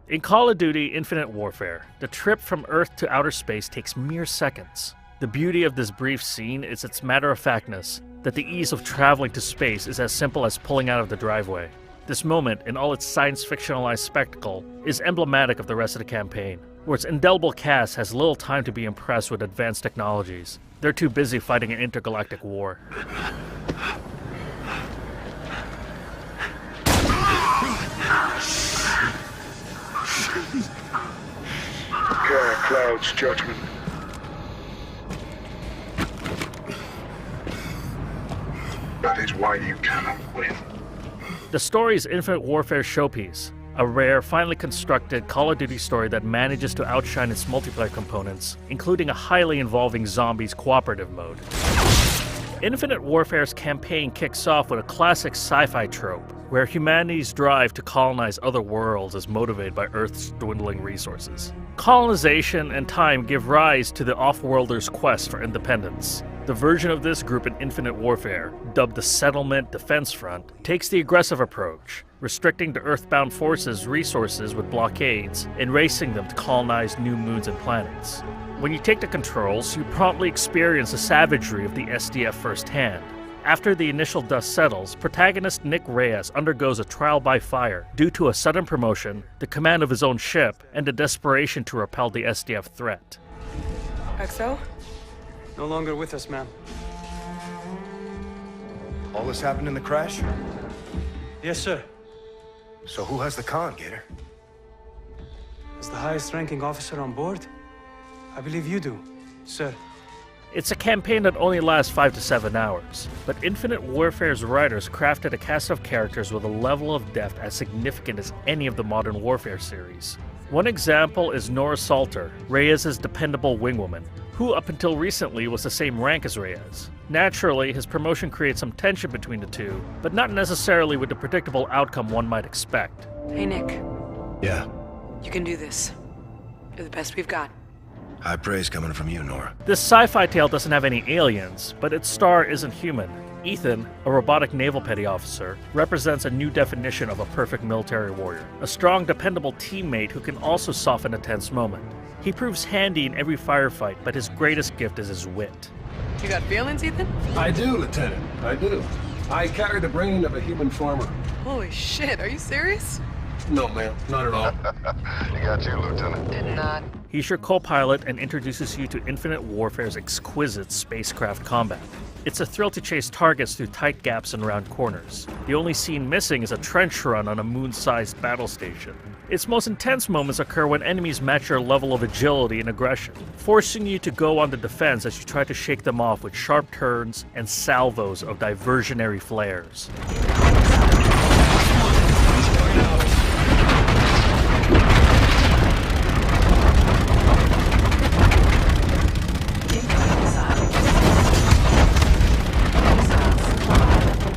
In Call of Duty Infinite Warfare, the trip from Earth to outer space takes mere seconds. The beauty of this brief scene is its matter-of-factness, that the ease of traveling to space is as simple as pulling out of the driveway. This moment, in all its science-fictionalized spectacle, is emblematic of the rest of the campaign, where its indelible cast has little time to be impressed with advanced technologies. They're too busy fighting an intergalactic war. Prepare Cloud's judgment. That is why you cannot win. The story is Infinite Warfare's showpiece, a rare, finely constructed Call of Duty story that manages to outshine its multiplayer components, including a highly involving zombies cooperative mode. Infinite Warfare's campaign kicks off with a classic sci-fi trope, where humanity's drive to colonize other worlds is motivated by Earth's dwindling resources. Colonization and time give rise to the off-worlders' quest for independence. The version of this group in Infinite Warfare, dubbed the Settlement Defense Front, takes the aggressive approach, restricting the Earthbound forces' resources with blockades and racing them to colonize new moons and planets. When you take the controls, you promptly experience the savagery of the SDF firsthand. After the initial dust settles, protagonist Nick Reyes undergoes a trial by fire due to a sudden promotion, the command of his own ship, and the desperation to repel the SDF threat. XO? No longer with us, ma'am. All this happened in the crash? Yes, sir. So who has the con, Gator? As the highest-ranking officer on board, I believe you do, sir. It's a campaign that only lasts 5 to 7 hours, but Infinite Warfare's writers crafted a cast of characters with a level of depth as significant as any of the Modern Warfare series. One example is Nora Salter, Reyes' dependable wingwoman, who up until recently was the same rank as Reyes. Naturally, his promotion creates some tension between the two, but not necessarily with the predictable outcome one might expect. Hey, Nick. Yeah. You can do this. You're the best we've got. High praise coming from you, Nora. This sci-fi tale doesn't have any aliens, but its star isn't human. Ethan, a robotic naval petty officer, represents a new definition of a perfect military warrior. A strong, dependable teammate who can also soften a tense moment. He proves handy in every firefight, but his greatest gift is his wit. You got feelings, Ethan? I do, Lieutenant. I do. I carry the brain of a human farmer. Holy shit, are you serious? No, ma'am. Not at all. You got you, Lieutenant. Did not. He's your co-pilot and introduces you to Infinite Warfare's exquisite spacecraft combat. It's a thrill to chase targets through tight gaps and round corners. The only scene missing is a trench run on a moon-sized battle station. Its most intense moments occur when enemies match your level of agility and aggression, forcing you to go on the defense as you try to shake them off with sharp turns and salvos of diversionary flares.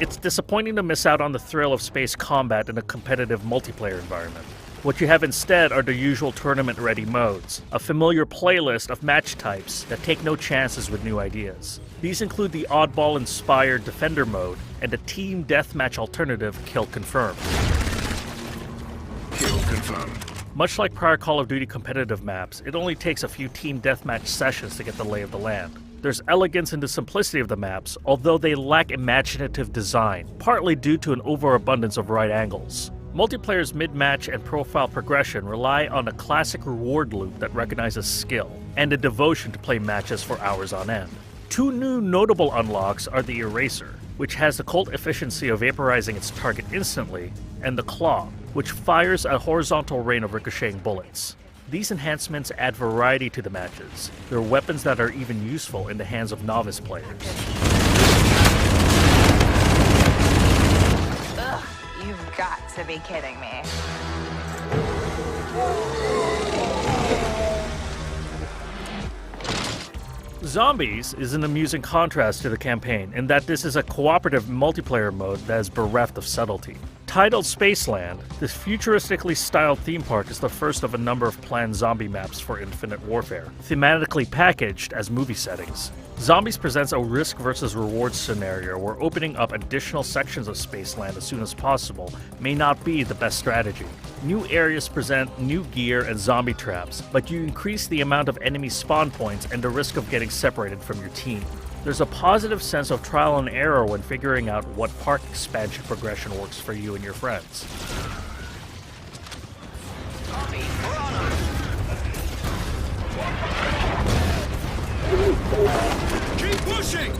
It's disappointing to miss out on the thrill of space combat in a competitive multiplayer environment. What you have instead are the usual tournament-ready modes, a familiar playlist of match types that take no chances with new ideas. These include the oddball-inspired Defender mode and the team deathmatch alternative Kill Confirmed. Kill confirmed. Much like prior Call of Duty competitive maps, it only takes a few team deathmatch sessions to get the lay of the land. There's elegance in the simplicity of the maps, although they lack imaginative design, partly due to an overabundance of right angles. Multiplayer's mid-match and profile progression rely on a classic reward loop that recognizes skill, and a devotion to play matches for hours on end. Two new notable unlocks are the Eraser, which has the cult efficiency of vaporizing its target instantly, and the Claw, which fires a horizontal rain of ricocheting bullets. These enhancements add variety to the matches. They're weapons that are even useful in the hands of novice players. Ugh, you've got to be kidding me. Zombies is an amusing contrast to the campaign in that this is a cooperative multiplayer mode that is bereft of subtlety. Titled Spaceland, this futuristically styled theme park is the first of a number of planned zombie maps for Infinite Warfare, thematically packaged as movie settings. Zombies presents a risk versus reward scenario where opening up additional sections of Spaceland as soon as possible may not be the best strategy. New areas present new gear and zombie traps, but you increase the amount of enemy spawn points and the risk of getting separated from your team. There's a positive sense of trial and error when figuring out what park expansion progression works for you and your friends. Keep pushing!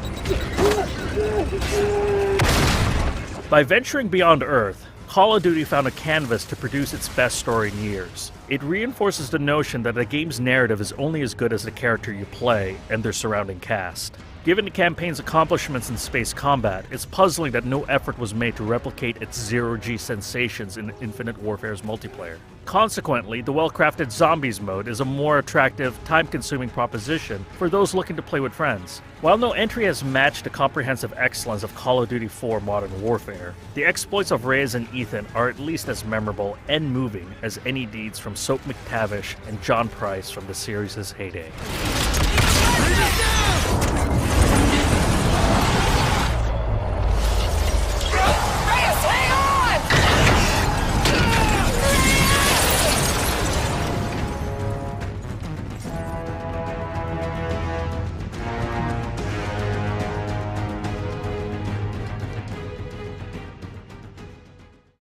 By venturing beyond Earth, Call of Duty found a canvas to produce its best story in years. It reinforces the notion that a game's narrative is only as good as the character you play and their surrounding cast. Given the campaign's accomplishments in space combat, it's puzzling that no effort was made to replicate its zero-G sensations in Infinite Warfare's multiplayer. Consequently, the well-crafted Zombies mode is a more attractive, time-consuming proposition for those looking to play with friends. While no entry has matched the comprehensive excellence of Call of Duty 4 Modern Warfare, the exploits of Reyes and Ethan are at least as memorable and moving as any deeds from Soap McTavish and John Price from the series' heyday.